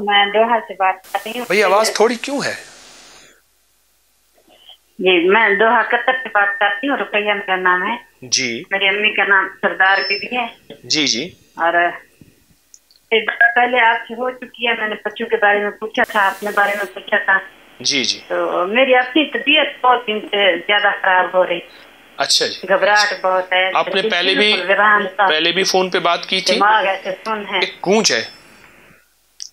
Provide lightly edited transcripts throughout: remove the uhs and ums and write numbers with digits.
میں دوحہ سے بات کر رہی ہوں. بھئی آواز تھوڑی کیوں ہے؟ جی میں دوحہ قطر سے بات کرتی ہوں. رقیہ میرا نام ہے. جی. میری امی کا نام سردار بی بی ہے. جی جی. اور پہلے آپ سے ہو چکی ہے. میں نے بچوں کے بارے میں پوچھا تھا, اپنے بارے میں پوچھا تھا. جی جی. تو میری اپنی طبیعت بہت دن سے زیادہ خراب ہو رہی. اچھا جی. گھبراہٹ بہت ہے. آپ نے پہلے بھی فون پہ بات کی تھی؟ دماغ ایسے سن ہے. ایک گونج ہے,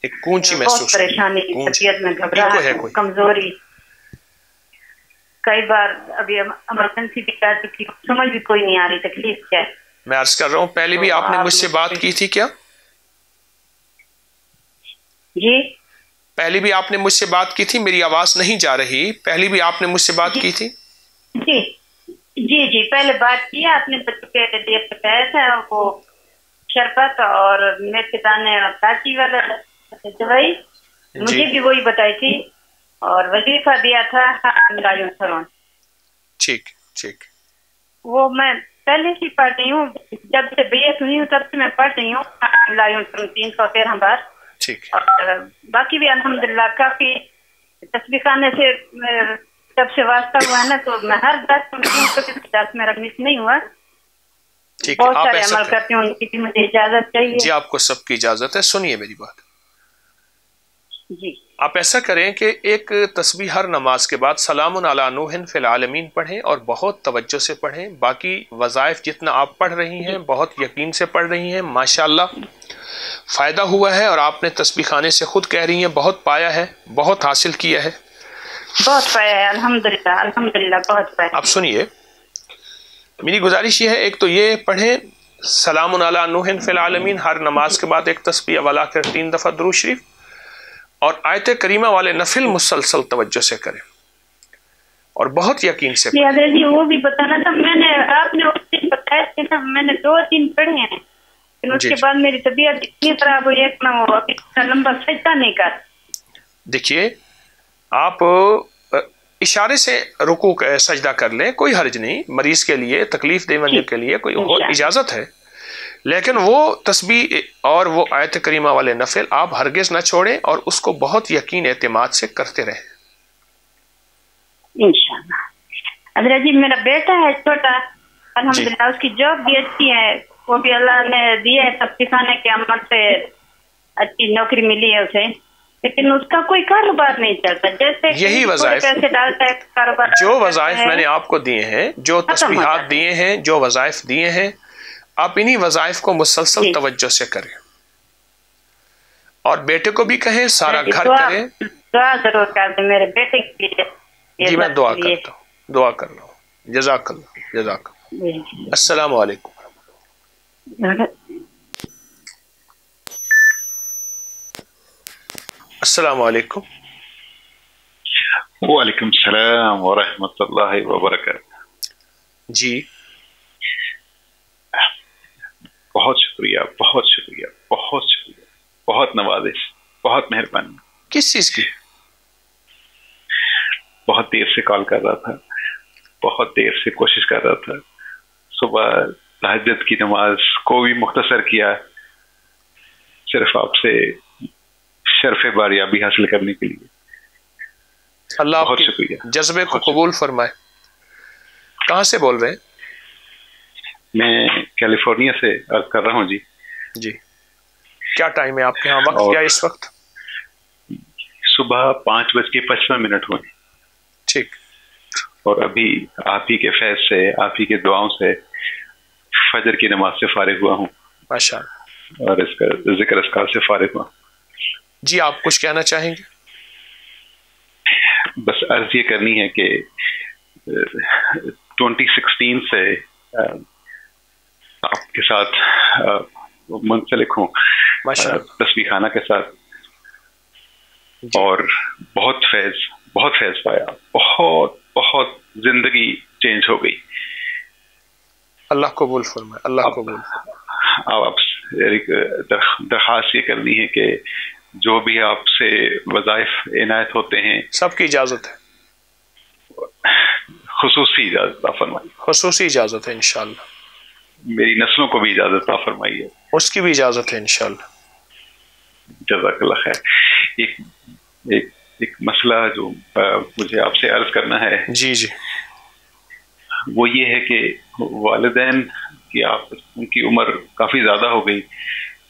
ایک گونچی محسوس. بہت پریشانی, طبیعت میں گھبراہٹ, کمزوری. کئی بار ابھی ایمرجنسی بھی کر چکی, سمجھ بھی کوئی نہیں آ رہی تکلیف کیا ہے. میں عرض کر رہا ہوں پہلے بھی آپ نے مجھ سے بات کی تھی کیا؟ جی پہلے بھی آپ نے مجھ سے بات کی تھی. میری آواز نہیں جا رہی. پہلے بھی آپ نے مجھ سے بات کی تھی؟ جی جی جی پہلے بات کی. آپ نے بچوں کے لیے بتایا تھا وہ شربت اور میتھے دانے اور کاچی والا دوائی, مجھے بھی وہی بتائی تھی, اور وظیفہ دیا تھا. ٹھیک ٹھیک. وہ میں پہلے سے پڑھ رہی ہوں, جب سے بیعت ہوئی ہوں تب سے میں پڑھ رہی ہوں 313 بار. ٹھیک. اور باقی بھی الحمدللہ کافی تسبیح خانے سے جب سے واسطہ ہوا ہے نا, تو میں ہر 10 میرا مس نہیں ہوا. بہت سارے عمل کرتی ہوں, ان کی بھی مجھے اجازت چاہیے. جی آپ کو سب کی اجازت ہے. سنیے میری بات. جی آپ ایسا کریں کہ ایک تسبیح ہر نماز کے بعد سلام علی نوح فی العالمین پڑھیں, اور بہت توجہ سے پڑھیں. باقی وظائف جتنا آپ پڑھ رہی ہیں بہت یقین سے پڑھ رہی ہیں, ماشاءاللہ فائدہ ہوا ہے. اور آپ نے تسبیح خانے سے خود کہہ رہی ہیں بہت پایا ہے, بہت حاصل کیا ہے. بہت پایا ہے الحمدللہ, الحمدللہ بہت پایا. اب سنیے میری گزارش یہ ہے, ایک تو یہ پڑھیں سلام علی نوح فی العالمین ہر نماز کے بعد ایک تسبیح والا کر 3 دفعہ درود شریف, اور آیت کریمہ والے نفل مسلسل توجہ سے کریں اور بہت یقین سے پڑھیں. جی وہ بھی بتانا تھا میں نے, آپ نے اس دن بتایا تھا نا, میں نے 2 دن پڑھے ہیں, لیکن اس کے بعد میری طبیعت اتنی خراب ہوئی ہے کہ میں وہ اتنا لمبا سجدہ نہیں کر. دیکھیے آپ اشارے سے رکوع سجدہ کر لیں, کوئی حرج نہیں. مریض کے لیے, تکلیف دینے کے لیے کوئی اجازت ہے, لیکن وہ تسبیح اور وہ آیت کریمہ والے نفل آپ ہرگز نہ چھوڑیں, اور اس کو بہت یقین اعتماد سے کرتے رہیں انشاءاللہ. حضرت جی میرا بیٹا ہے چھوٹا, الحمدللہ اس کی جاب بھی اچھی ہے, وہ بھی اللہ نے دیا ہے تسبیح خانے کے عمل سے اچھی نوکری ملی ہے اسے, لیکن اس کا کوئی کاروبار نہیں چلتا. جیسے یہی وظائف پیسے ڈالتا ہے کاروبار, جو وظائف میں نے آپ کو دیے ہیں, جو تسبیحات دیے ہیں, جو وظائف دیے ہیں, آپ انہی وظائف کو مسلسل توجہ سے کریں, اور بیٹے کو بھی کہیں سارا گھر کریں. دعا ضرور کر دیں میرے بیٹے کے لیے. جی میں دعا کرتا ہوں, دعا کر رہا ہوں. جزاک اللہ, جزاک اللہ. السلام علیکم. السلام علیکم. وعلیکم السلام ورحمۃ اللہ وبرکاتہ. جی بہت شکریہ, بہت شکریہ, بہت شکریہ, بہت نوازش, بہت مہربانی. کس چیز کی؟ بہت دیر سے کال کر رہا تھا, بہت دیر سے کوشش کر رہا تھا. صبح تہجد کی نماز کو بھی مختصر کیا, صرف آپ سے شرف باریابی حاصل کرنے کے لیے. اللہ بہت آپ شکریہ, جذبے کو قبول فرمائے. کہاں سے بول رہے ہیں؟ میں کیلیفورنیا سے عرض کر رہا ہوں. جی جی. کیا ٹائم ہے آپ کے ہاں, وقت کیا اس وقت؟ صبح 5:55 ہوئے. ٹھیک. اور ابھی آپ ہی کے فیض سے, آپ ہی کے دعاؤں سے فجر کی نماز سے فارغ ہوا ہوں. ماشاء اللہ. اور اس کا ذکر اذکار سے فارغ ہوا. جی آپ کچھ کہنا چاہیں گے؟ بس عرض یہ کرنی ہے کہ 2016 سے آپ کے ساتھ منسلک ہوں, تسبیح خانہ کے ساتھ, اور بہت فیض پایا, بہت بہت زندگی چینج ہو گئی. اللہ قبول فرمائے, اللہ قبول. آپ درخواست یہ کرنی ہے کہ جو بھی آپ سے وظائف عنایت ہوتے ہیں, سب کی اجازت ہے, خصوصی اجازت فرمائیے. خصوصی اجازت ہے انشاءاللہ. میری نسلوں کو بھی اجازت فرمائیے. اس کی بھی اجازت ہے انشاءاللہ. جزاک اللہ خیر. ایک مسئلہ جو مجھے آپ سے عرض کرنا ہے جی جی وہ یہ ہے کہ والدین کی ان کی عمر کافی زیادہ ہو گئی،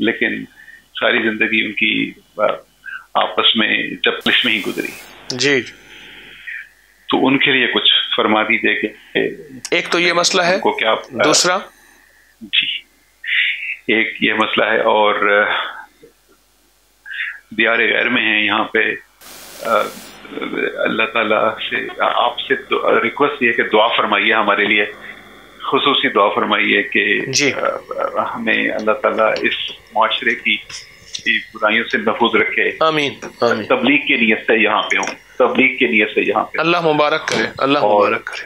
لیکن ساری زندگی ان کی آپس میں چپلش میں ہی گزری. جی تو ان کے لیے کچھ فرما دیجیے کہ ایک تو یہ مسئلہ ہے، کو کیا دوسرا جی ایک یہ مسئلہ ہے، اور دیار غیر میں ہیں یہاں پہ. اللہ تعالیٰ سے آپ سے ریکویسٹ یہ کہ دعا فرمائیے ہمارے لیے، خصوصی دعا فرمائیے کہ جی ہمیں اللہ تعالیٰ اس معاشرے کی برائیوں سے محفوظ رکھے. آمین آمین. تبلیغ کے نیت سے یہاں پہ ہوں، تبلیغ کے نیت سے یہاں پہ. اللہ مبارک کرے، اللہ مبارک کرے.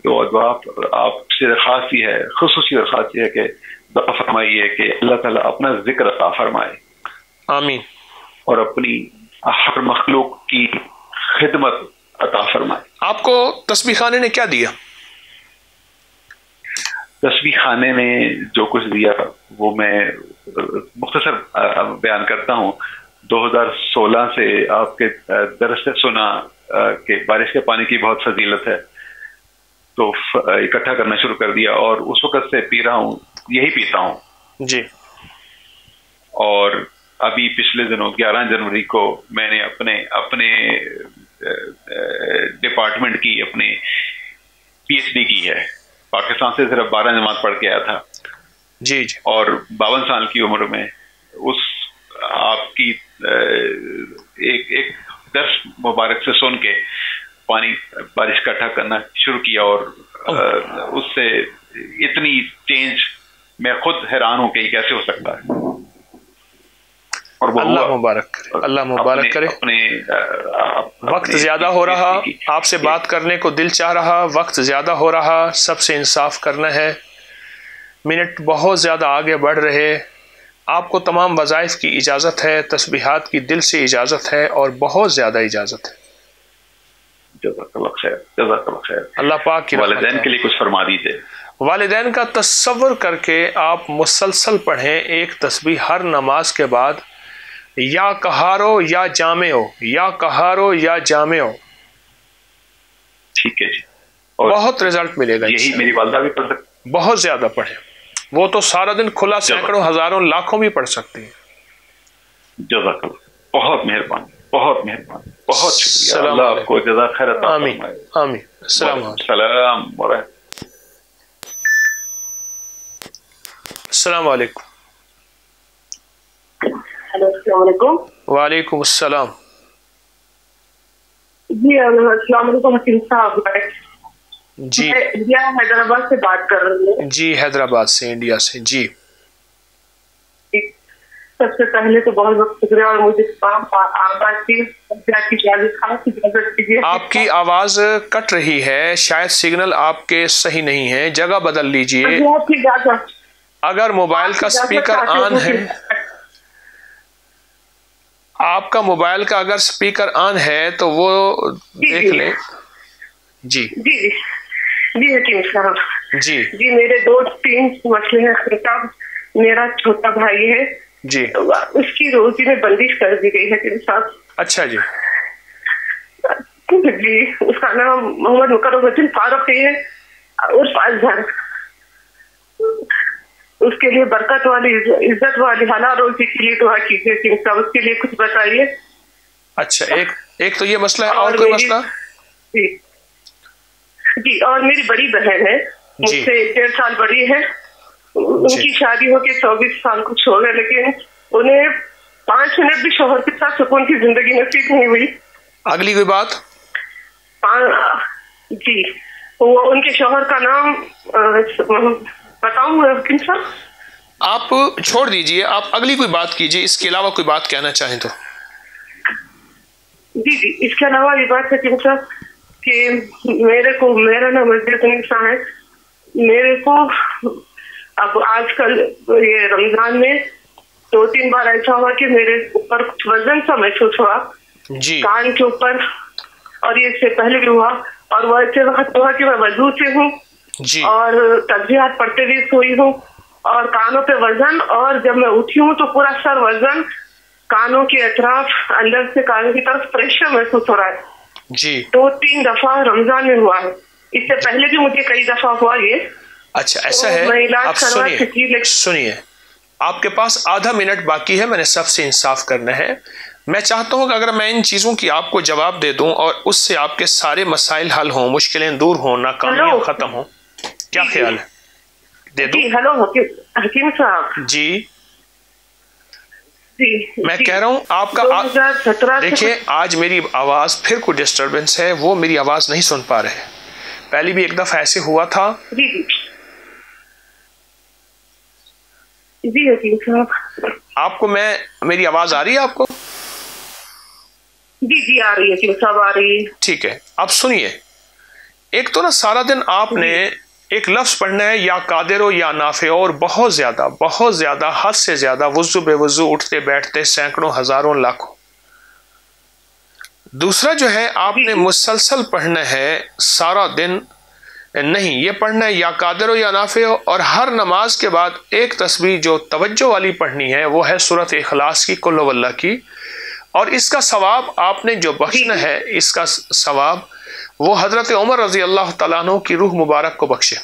دعا آپ سے درخواست یہ ہے، خصوصی درخواست یہ ہے کہ دعا فرمائیے کہ اللہ تعالیٰ اپنا ذکر عطا فرمائے. آمین. اور اپنی ہر مخلوق کی خدمت عطا فرمائے. آپ کو تسبیح خانے نے کیا دیا؟ تسبیح خانے نے جو کچھ دیا وہ میں مختصر بیان کرتا ہوں. 2016 سے آپ کے درس سے سنا کہ بارش کے پانی کی بہت فضیلت ہے، تو اکٹھا کرنا شروع کر دیا، اور اس وقت سے پی رہا ہوں، یہی پیتا ہوں جی. اور ابھی پچھلے دنوں 11 جنوری کو میں نے اپنے ڈپارٹمنٹ کی اپنے پی ایچ ڈی کی ہے. پاکستان سے صرف 12 جماعت پڑھ کے آیا تھا جی جی. اور 52 سال کی عمر میں اس آپ کی ایک درس مبارک سے سن کے پانی بارش کا اکٹھا کرنا شروع کیا، اور اس سے اتنی چینج میں خود حیران ہوں کہ یہ کیسے ہو سکتا ہے. اور اللہ مبارک کرے، اللہ مبارک کرے. وقت زیادہ ہو رہا، آپ سے بات کرنے کو دل چاہ رہا، وقت زیادہ ہو رہا، سب سے انصاف کرنا ہے. منٹ بہت زیادہ آگے بڑھ رہے. آپ کو تمام وظائف کی اجازت ہے، تسبیحات کی دل سے اجازت ہے، اور بہت زیادہ اجازت ہے. جزاک اللہ خیر، جزاک اللہ خیر. اللہ پاک کی والدین کے لیے کچھ فرما دیجیے. والدین کا تصور کر کے آپ مسلسل پڑھیں ایک تسبیح ہر نماز کے بعد، یا کہارو یا جامعو، یا کہارو یا جامعو. ٹھیک ہے جی. بہت رزلٹ ملے گا. یہی میری والدہ بھی پڑھ سکتی. بہت زیادہ پڑھیں، وہ تو سارا دن کھلا سینکڑوں ہزاروں لاکھوں بھی پڑھ سکتی ہیں. جزاک اللہ، بہت مہربانی، بہت مہربانی، بہت شکریہ. اللہ آپ کو جزاک خیر عطا فرمائے. آمین آمین. السلام علیکم. السلام علیکم. السلام علیکم. وعلیکم السلام. جی السلام علیکم حکیم صاحب. جی انڈیا حیدرآباد سے بات کر رہی ہوں. جی حیدرآباد سے، انڈیا سے. جی سب سے پہلے تو بہت بہت شکریہ، اور مجھے آپ کی آواز کٹ رہی ہے، شاید سگنل آپ کے صحیح نہیں ہے، جگہ بدل لیجئے. اگر موبائل کا اسپیکر آن ہے، آپ کا موبائل کا اگر اسپیکر آن ہے تو وہ دیکھ لیں. جی جی جی حکیم صاحب. جی جی میرے 2-3 مسئلے ہیں. میرا چھوٹا بھائی ہے جی، اس کی روزی میں بندش کر دی گئی ہے حکیم صاحب. اچھا جی. جی اس کا نام محمد مکرم الدین فاروق ہے، اور اظہر. اس کے لیے برکت والی، عزت والی حلال روزی کے لیے دعا کیجیے حکیم صاحب. اس کے لیے کچھ بتائیے. اچھا، ایک تو یہ مسئلہ ہے، اور کوئی مسئلہ؟ جی جی. اور میری بڑی بہن ہے، مجھ سے 1.5 سال بڑی ہے. ان کی شادی ہو کے 24 سال کچھ ہو گئے، لیکن انہیں 5 منٹ بھی شوہر کے ساتھ سکون کی زندگی نصیب نہیں ہوئی. اگلی کوئی بات؟ جی وہ ان کے شوہر کا نام بتاؤں حکیم صاحب؟ آپ چھوڑ دیجئے، آپ اگلی کوئی بات کیجئے، اس کے علاوہ کوئی بات کہنا چاہیں تو. جی جی اس کے علاوہ یہ بات حکیم صاحب کہ میرا نام وزیر نساء ہے. میرے کو اب آج کل یہ رمضان میں 2-3 بار ایسا ہوا کہ میرے اوپر کچھ وزن سا محسوس ہوا جی کان کے اوپر، اور یہ اس سے پہلے بھی ہوا. اور وہ ایسے وقت ہوا کہ میں وضو سے ہوں جی، اور تسبیحات پڑھتے ہوئے سوئی ہوں، اور کانوں پہ وزن، اور جب میں اٹھی ہوں تو پورا سر وزن، کانوں کے اطراف، اندر سے کانوں کی طرف پریشر محسوس ہو رہا ہے جی 2-3 دفعہ رمضان میں ہوا ہے، اس سے پہلے بھی مجھے کئی دفعہ ہوا یہ. اچھا ایسا ہے. اب سنیے آپ کے پاس آدھا منٹ باقی ہے، میں نے سب سے انصاف کرنا ہے. میں چاہتا ہوں کہ اگر میں ان چیزوں کی آپ کو جواب دے دوں اور اس سے آپ کے سارے مسائل حل ہوں، مشکلیں دور ہوں، ناکامیاں ختم ہوں، کیا خیال ہے؟ دے دوں؟ ہیلو حکیم صاحب. جی میں کہہ رہا ہوں آپ کا 2017 دیکھیے آج میری آواز پھر کوئی ڈسٹربنس ہے، وہ میری آواز نہیں سن پا رہے. پہلی بھی ایک دفعہ ایسے ہوا تھا. جی حکیم صاحب آپ کو میری آواز آ رہی ہے آپ کو؟ جی آ رہی ہے حکیم صاحب، آ رہی ہے. ٹھیک ہے. اب سنیے، ایک تو نا سارا دن آپ نے ایک لفظ پڑھنا ہے یا قادر ہو یا نافع ہو، اور بہت زیادہ حد سے زیادہ وضو بے وضو اٹھتے بیٹھتے سینکڑوں ہزاروں لاکھوں. دوسرا جو ہے آپ نے مسلسل پڑھنا ہے سارا دن، نہیں یہ پڑھنا ہے یا قادر ہو یا نافع ہو، اور ہر نماز کے بعد ایک تسبیح جو توجہ والی پڑھنی ہے وہ ہے سورۃ اخلاص کی، قل هو اللہ کی. اور اس کا ثواب آپ نے جو بخشنا ہے، اس کا ثواب وہ حضرت عمر رضی اللہ تعالیٰ عنہ کی روح مبارک کو بخشے.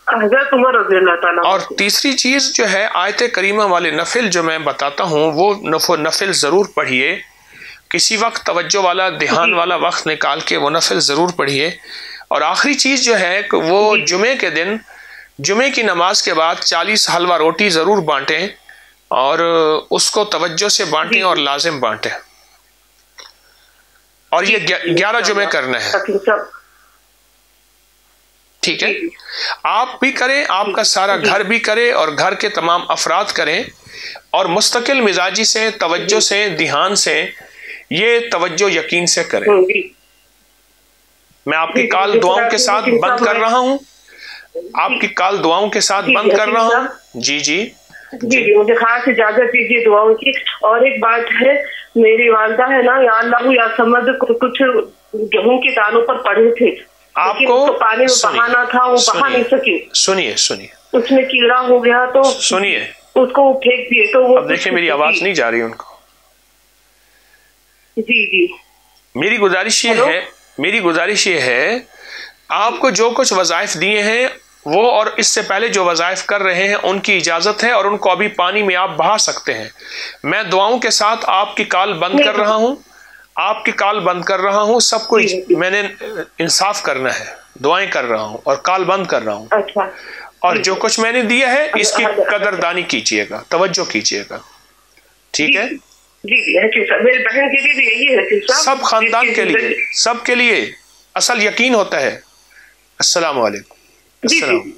حضرت عمر رضی اللہ تعالیٰ. اور تیسری چیز جو ہے آیت کریمہ والے نفل جو میں بتاتا ہوں وہ نفل ضرور پڑھیے، کسی وقت توجہ والا دھیان والا وقت نکال کے وہ نفل ضرور پڑھیے. اور آخری چیز جو ہے کہ وہ جمعے کے دن جمعے کی نماز کے بعد 40 حلوہ روٹی ضرور بانٹیں، اور اس کو توجہ سے بانٹیں اور لازم بانٹیں. اور یہ 11 جمعے کرنا ہے. ٹھیک ہے، آپ بھی کریں، آپ کا سارا گھر بھی کرے، اور گھر کے تمام افراد کریں، اور مستقل مزاجی سے، توجہ سے، دھیان سے یہ توجہ یقین سے کریں. میں آپ کی کال دعاؤں کے ساتھ بند کر رہا ہوں، آپ کی کال دعاؤں کے ساتھ بند کر رہا ہوں. جی مجھے خاص اجازت دیجیے دعاؤں کی. اور ایک بات ہے، میری والدہ ہے نا یا اللہ یا سمد کچھ گیہوں کے دانوں پر پڑے تھے، آپ کو پانی میں بہانا تھا، وہ بہا نہیں سکے. سنیے اس میں کیڑا ہو گیا تو سنیے اس کو پھینک دیے. تو وہ اب دیکھیں میری آواز نہیں جا رہی ان کو. جی میری گزارش یہ ہے آپ کو جو کچھ وظائف دیے ہیں وہ، اور اس سے پہلے جو وظائف کر رہے ہیں ان کی اجازت ہے، اور ان کو ابھی پانی میں آپ بہا سکتے ہیں. میں دعاؤں کے ساتھ آپ کی کال بند کر رہا ہوں. سب کو میں نے انصاف کرنا ہے، دعائیں کر رہا ہوں اور کال بند کر رہا ہوں. اور جو کچھ میں نے دیا ہے اس کی قدردانی کیجیے گا، توجہ کیجیے گا. ٹھیک ہے؟ میری بہن کے لیے بھی یہی ہے، سب خاندان کے لیے، سب کے لیے اصل یقین ہوتا ہے. السلام علیکم. السلام علیکم.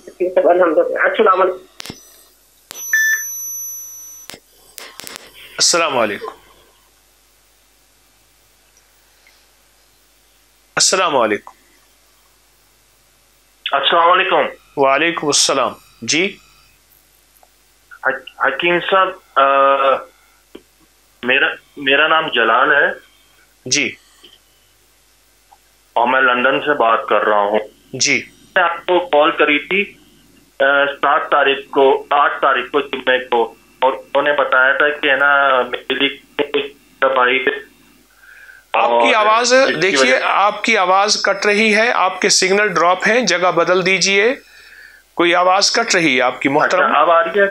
السلام علیکم. السلام علیکم. السلام علیکم. وعلیکم السلام. جی حکیم صاحب، میرا نام جلال ہے. جی. اور میں لندن سے بات کر رہا ہوں. جی. میں آپ کو کال کری تھی 8 تاریخ کو جمعے کو، اور انہوں نے بتایا تھا کہ نا میری بھائی. آپ کی آواز دیکھیے، آپ کی آواز کٹ رہی ہے، آپ کے سگنل ڈراپ ہیں، جگہ بدل دیجئے. کوئی آواز کٹ رہی ہے آپ کی محترم. اب آ رہی ہے؟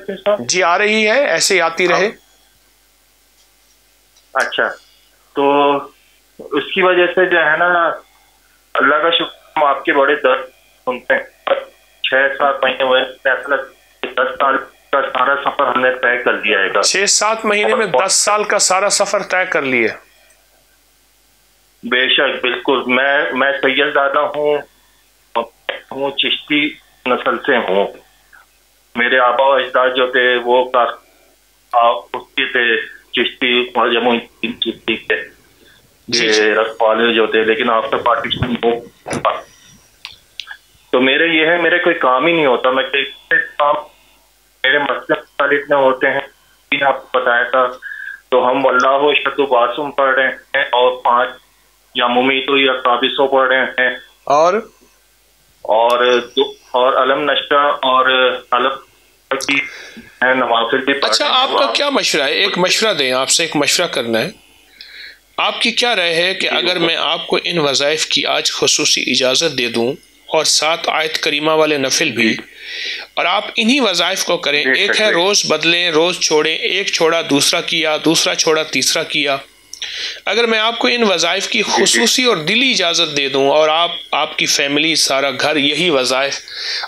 جی آ رہی ہے، ایسے ہی آتی رہے. اچھا، تو اس کی وجہ سے جو ہے نا اللہ کا شکر، ہم آپ کے بڑے درد سنتے ہیں. 6-7 مہینے ہوئے، ایسا لگتا ہے 10 سال کا سارا سفر ہم نے طے کر لیا ہے. 6-7 مہینے میں 10 سال کا سارا سفر طے کر لیے. بے شک، بالکل. میں سید زادہ ہوں، چشتی نسل سے ہوں. میرے آبا و اجداد جو تھے وہ اس کے تھے چشتی، چشتی کے رکھوالے جو تھے، لیکن آفٹر پارٹیشن تو میرے یہ ہے، میرے کوئی کام ہی نہیں ہوتا. میں کام میرے مسئلے اتنے ہوتے ہیں، آپ کو بتایا تھا. تو ہم اللہ شد و باسم پڑھ رہے ہیں، اور 5 یا ممیتو یا قابسو پڑھ رہے ہیں، اور اور علم نشہ اور علم کی نوافل بھی پڑھ. اچھا آپ کا کیا مشورہ ہے؟ ایک مشورہ دیں، آپ سے ایک مشورہ کرنا ہے. آپ کی کیا رائے ہے کہ اگر میں آپ کو ان وظائف کی آج خصوصی اجازت دے دوں اور 7 آیت کریمہ والے نفل بھی، اور آپ انہی وظائف کو کریں، ایک ہے روز بدلیں روز چھوڑیں، ایک چھوڑا دوسرا کیا، دوسرا چھوڑا تیسرا کیا، اگر میں آپ کو ان وظائف کی خصوصی اور دلی اجازت دے دوں اور آپ کی فیملی سارا گھر یہی وظائف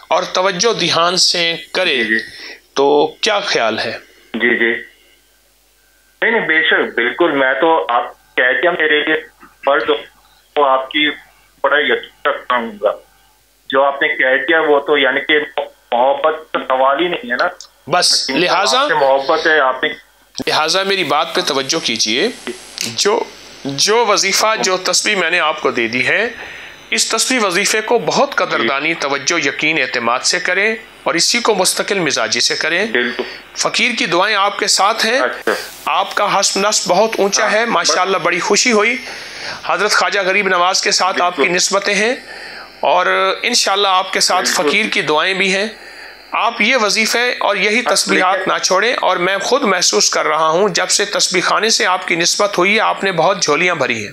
اور توجہ دھیان سے کرے تو کیا خیال ہے؟ جی نہیں بے شک بالکل. میں تو آپ کہتے ہیں میرے لیے فرض تو آپ کی بڑا یقین رکھتا ہوں گا. جو آپ نے کہہ دیا وہ تو یعنی کہ محبت کا سوال ہی نہیں ہے نا. بس لہٰذا محبت ہے آپ نے. لہٰذا میری بات پہ توجہ کیجئے. جو وظیفہ جو تسبیح میں نے آپ کو دے دی ہے، اس تسبیح وظیفے کو بہت قدردانی، توجہ، یقین، اعتماد سے کریں اور اسی کو مستقل مزاجی سے کریں. فقیر کی دعائیں آپ کے ساتھ ہیں. آپ کا حسب نصب بہت اونچا ہے ماشاءاللہ. بڑی خوشی ہوئی. حضرت خواجہ غریب نواز کے ساتھ آپ کی نسبتیں ہیں اور انشاءاللہ آپ کے ساتھ فقیر کی دعائیں بھی ہیں. آپ یہ وظیفے اور یہی تسبیحات نہ چھوڑیں. اور میں خود محسوس کر رہا ہوں جب سے تسبیح خانے سے آپ کی نسبت ہوئی ہے آپ نے بہت جھولیاں بھری ہیں.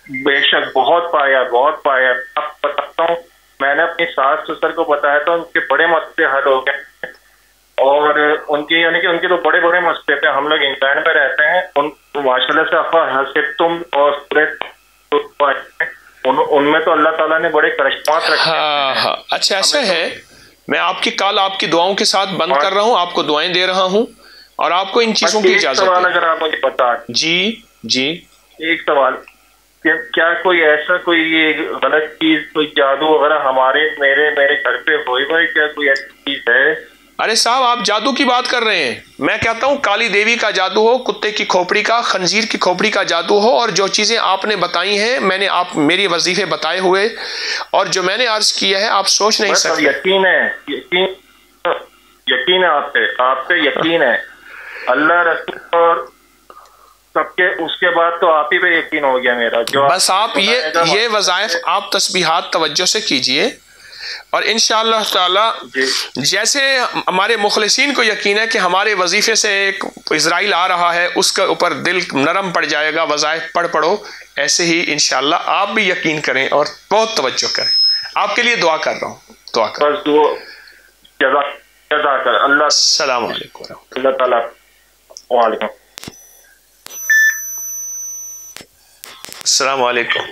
بے شک بہت پایا. آپ بتاتا ہوں، میں نے اپنی ساس سسر کو بتایا تھا، ان کے بڑے مسئلے حل ہو گئے اور ان کی یعنی کہ ان کے تو بڑے بڑے مسئلے تھے. ہم لوگ انگلینڈ میں رہتے ہیں. ماشاء اللہ سے افا حسب تم اور ان میں تو اللہ تعالیٰ نے بڑے کرشمات رکھے. ہاں اچھا ایسا ہے. میں آپ کی کال آپ کی دعاؤں کے ساتھ بند کر رہا ہوں، آپ کو دعائیں دے رہا ہوں اور آپ کو ان چیزوں کی اجازت سوال اگر آپ مجھے بتا. جی ایک سوال، کیا کوئی ایسا کوئی غلط چیز، کوئی جادو وغیرہ میرے گھر پہ ہوئے گا؟ کیا کوئی ایسی چیز ہے؟ ارے صاحب آپ جادو کی بات کر رہے ہیں. میں کہتا ہوں کالی دیوی کا جادو ہو، کتے کی کھوپڑی کا، خنزیر کی کھوپڑی کا جادو ہو، اور جو چیزیں آپ نے بتائی ہیں، میں نے آپ میری وظیفے بتائے ہوئے اور جو میں نے عرض کیا ہے آپ سوچ نہیں سکتے. یقین ہے آپ پہ یقین ہے. اللہ رسول اور سب کے اس کے بعد تو آپ ہی پہ یقین ہو گیا میرا. جو بس آپ یہ وظائف آپ تسبیحات توجہ سے کیجئے اور انشاءاللہ تعالی جیسے ہمارے مخلصین کو یقین ہے کہ ہمارے وظیفے سے ایک اسرائیل آ رہا ہے، اس کے اوپر دل نرم پڑ جائے گا. وظائف پڑھو، ایسے ہی انشاءاللہ آپ بھی یقین کریں اور بہت توجہ کریں. آپ کے لیے دعا کر رہا ہوں. دعا کر. اللہ. السلام علیکم. اللہ تعالیٰ. وعلیکم. السلام علیکم.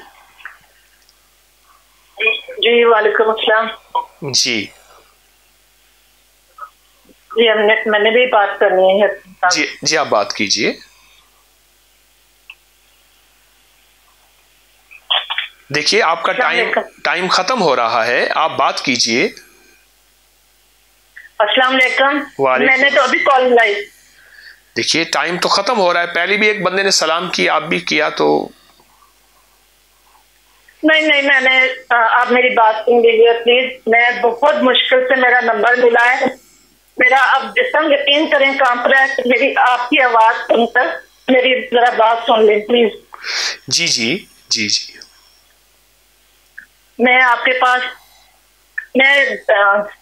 جی وعلیکم السلام. جی میں نے بھی بات کرنی ہے. جی آپ بات کیجئے. دیکھیے آپ کا ٹائم ختم ہو رہا ہے، آپ بات کیجئے. السلام علیکم. میں نے تو ابھی کال لائی. دیکھیے ٹائم تو ختم ہو رہا ہے. پہلے بھی ایک بندے نے سلام کیا، آپ بھی کیا تو نہیں میں نے آپ میری بات سن لیجیے پلیز. میں بہت مشکل سے میرا نمبر ملا ہے. میرا اب جسم یقین کریں کانپ رہا ہے. میری آپ کی آواز سن کر میری ذرا بات سن لیں پلیز. جی میں آپ کے پاس میں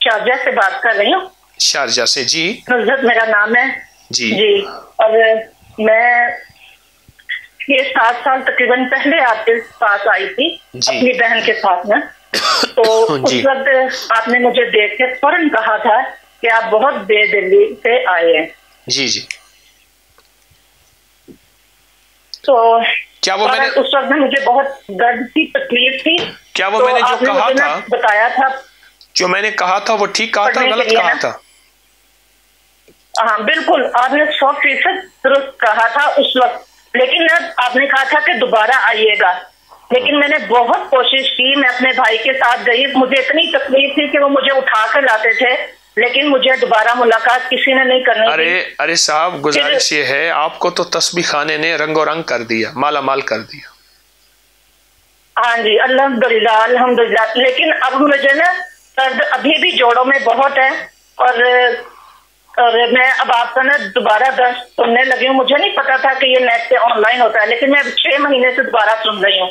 شارجہ سے بات کر رہی ہوں. شارجہ سے. جی نصرت میرا نام ہے. جی اور میں یہ 7 سال تقریباً پہلے آپ کے پاس آئی تھی اپنی بہن کے ساتھ میں. تو اس وقت آپ نے مجھے دیکھ کے فوراً کہا تھا کہ آپ بہت بے دلی سے آئے ہیں. جی تو کیا وہ میں نے اس وقت میں مجھے بہت درد کی تکلیف تھی. کیا وہ میں نے جو کہا تھا بتایا تھا، جو میں نے کہا تھا وہ ٹھیک کہا تھا غلط کہا تھا؟ ہاں بالکل آپ نے 100% درست کہا تھا اس وقت. لیکن آپ نے کہا تھا کہ دوبارہ آئیے گا. لیکن میں نے بہت کوشش کی. میں اپنے بھائی کے ساتھ گئی. مجھے اتنی تکلیف تھی کہ وہ مجھے اٹھا کر لاتے تھے، لیکن مجھے دوبارہ ملاقات کسی نے نہیں کرنی تھی. ارے صاحب گزارش یہ ہے، آپ کو تو تسبیح خانے نے رنگ و رنگ کر دیا، مالا مال کر دیا. ہاں جی الحمدللہ. لیکن اب مجھے نا درد ابھی بھی جوڑوں میں بہت ہے اور میں اب آپ کا نا دوبارہ درس سننے لگی ہوں. مجھے نہیں پتا تھا کہ یہ نیٹ پہ آن لائن ہوتا ہے، لیکن میں اب 6 مہینے سے دوبارہ سن رہی ہوں.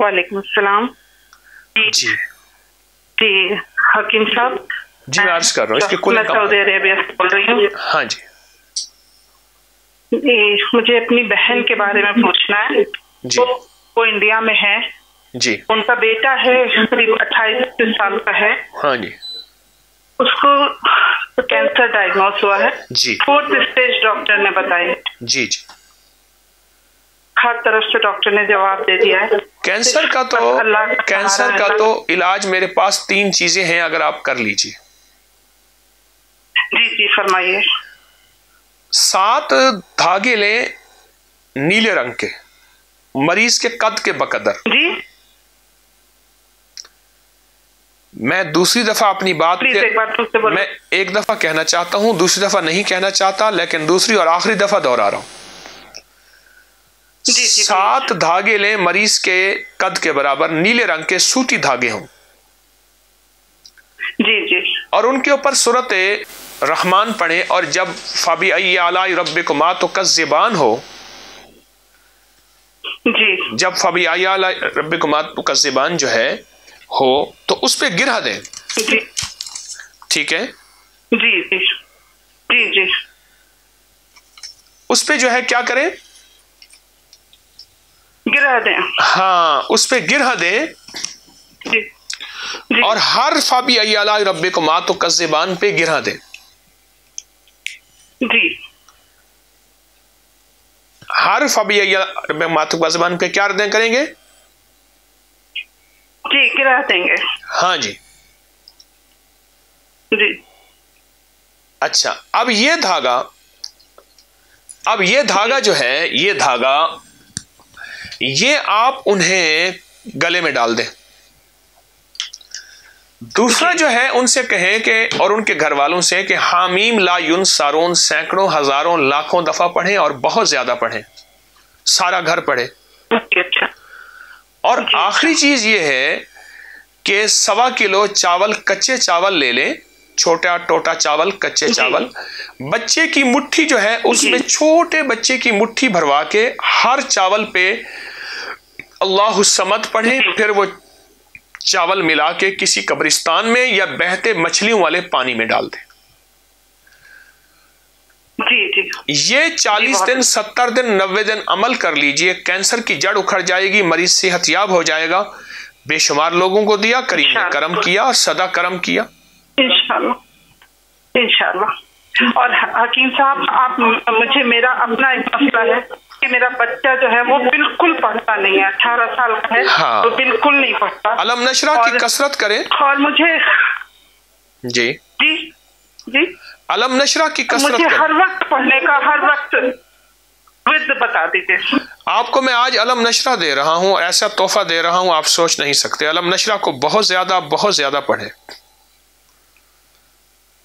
وعلیکم السلام. جی جی حکیم صاحب. جی میں عرض کر رہا ہوں اس کے کل میں سعودی عربیہ سے بول رہی ہوں. ہاں جی. مجھے اپنی بہن کے بارے میں پوچھنا ہے. جی. وہ انڈیا میں ہے. جی. ان کا بیٹا ہے قریب 28 سال کا ہے. ہاں جی. اس کو کینسر ڈائگنوز ہوا ہے. جی. 4th اسٹیج ڈاکٹر نے بتائی. جی جی. ہر طرف سے ڈاکٹر نے جواب دے دیا ہے. کینسر کا تو علاج میرے پاس 3 چیزیں ہیں, اگر آپ کر لیجیے. جی جی فرمائیے. 7 دھاگے لیں نیلے رنگ کے, مریض کے قد کے بقدر. جی. میں دوسری دفعہ اپنی بات میں ایک دفعہ کہنا چاہتا ہوں, دوسری دفعہ نہیں کہنا چاہتا, لیکن دوسری اور آخری دفعہ دوہرا رہا ہوں. 7 دھاگے لیں مریض کے قد کے برابر, نیلے رنگ کے سوتی دھاگے ہوں. جی جی. اور ان کے اوپر سورت رحمان پڑھیں, اور جب فَبِأَيِّ آلَاءِ رَبِّكُمَا تُكَذِّبَانِ ہو, جی جب فَبِأَيِّ آلَاءِ رَبِّكُمَا تُكَذِّبَانِ جو ہے ہو تو اس پہ گرہ دیں. جی ٹھیک ہے. جی جی جی جی. اس پہ جو ہے کیا کریں, گرہ دیں. ہاں اس پہ گرہ دیں. جی. اور ہر فَبِأَيِّ آلَاءِ رَبِّكُمَا تُكَذِّبَانِ پہ گرہ دیں. جی. ہر فَبِأَيِّ آلَاءِ رَبِّكُمَا تُكَذِّبَانِ پہ کیا دیں کریں گے؟ جی گرہ دیں گے. ہاں جی. جی. اچھا, اب یہ دھاگا جو ہے, یہ آپ انہیں گلے میں ڈال دیں. دوسرا جو ہے ان سے کہیں کہ, اور ان کے گھر والوں سے کہ حامیم لا ینصرون سینکڑوں ہزاروں لاکھوں دفعہ پڑھیں, اور بہت زیادہ پڑھیں, سارا گھر پڑھے. اور آخری چیز یہ ہے کہ 1.25 کلو چاول, کچے چاول لے لیں, چھوٹا ٹوٹا چاول, کچے چاول. بچے کی مٹھی جو ہے اس میں چھوٹے بچے کی مٹھی بھروا کے ہر چاول پہ اللہ الصمد پڑھیں, پھر وہ چاول ملا کے کسی قبرستان میں یا بہتے مچھلیوں والے پانی میں ڈال دیں. جی جی. یہ 40 دن 70 دن 90 دن عمل کر لیجئے, کینسر کی جڑ اکھڑ جائے گی, مریض صحت یاب ہو جائے گا. بے شمار لوگوں کو دیا, کریم نے کرم کیا اور سدا کرم کیا. انشاءاللہ انشاءاللہ. اور حکیم صاحب آپ مجھے, میرا اپنا ایک مسئلہ ہے کہ میرا بچہ جو ہے وہ بالکل پڑھتا نہیں ہے, 18 سال کا ہے. ہاں. تو بالکل نہیں پڑھتا. علم نشرہ کی کثرت کریں. اور مجھے جی جی جی علم نشرہ کی کثرت مجھے کریں. ہر وقت پڑھنے کا, ہر وقت بتا دیجیے. آپ کو میں آج علم نشرہ دے رہا ہوں, ایسا تحفہ دے رہا ہوں آپ سوچ نہیں سکتے. علم نشرہ کو بہت زیادہ پڑھیں.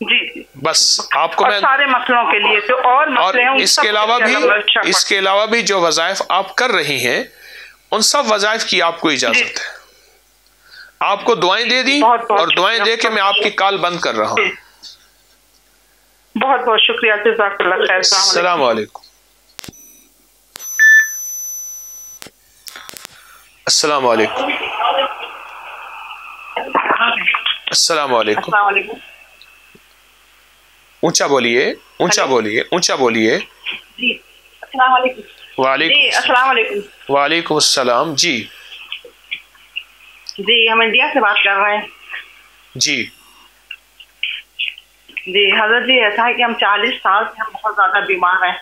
جی. بس آپ کو میں سارے مسئلوں کے لیے جو اور مسئلے ہیں, اس کے علاوہ بھی جو وظائف آپ کر رہی ہیں ان سب وظائف کی آپ کو اجازت ہے. آپ کو دعائیں دے دی, اور دعائیں دے کے میں آپ کی کال بند کر رہا ہوں. بہت بہت شکریہ. جزاک اللہ خیر. السلام علیکم. السلام علیکم. السلام علیکم. اونچا بولیے, اونچا بولیے, اونچا بولیے. جی السلام علیکم. وعلیکم السلام علیکم. وعلیکم السلام. جی جی ہم انڈیا سے بات کر رہے ہیں. جی جی حضرت جی, ایسا ہے کہ ہم 40 سال سے ہم بہت زیادہ بیمار ہیں.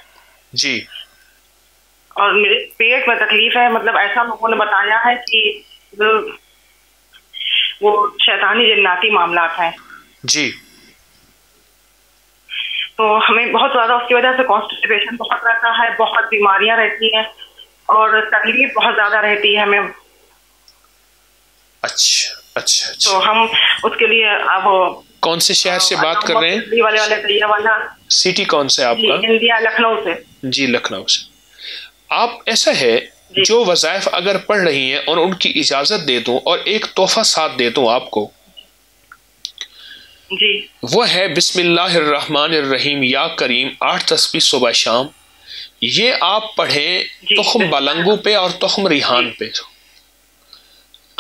جی. اور میرے پیٹ میں تکلیف ہے, مطلب ایسا لوگوں نے بتایا ہے کہ وہ شیطانی جناتی معاملات ہیں. جی. تو ہمیں بہت زیادہ اس کی وجہ سے کانسٹیپیشن بہت رہتا ہے, بہت بیماریاں رہتی ہیں, اور تکلیف بہت زیادہ رہتی ہے ہمیں. اچھا. تو ہم اس کے لیے اب کون سے شہر سے بات کر رہے ہیں؟ سٹی کون سے آپ کا؟ انڈیا, لکھنؤ سے. جی لکھنؤ سے. آپ ایسا ہے جو وظائف اگر پڑھ رہی ہیں اور ان کی اجازت دے دوں اور ایک تحفہ ساتھ دے دوں آپ کو, جی وہ ہے بسم اللہ الرحمن الرحیم یا کریم 8 تسبیح صبح شام. یہ آپ پڑھیں تخم بلنگو پہ اور تخم ریحان پہ.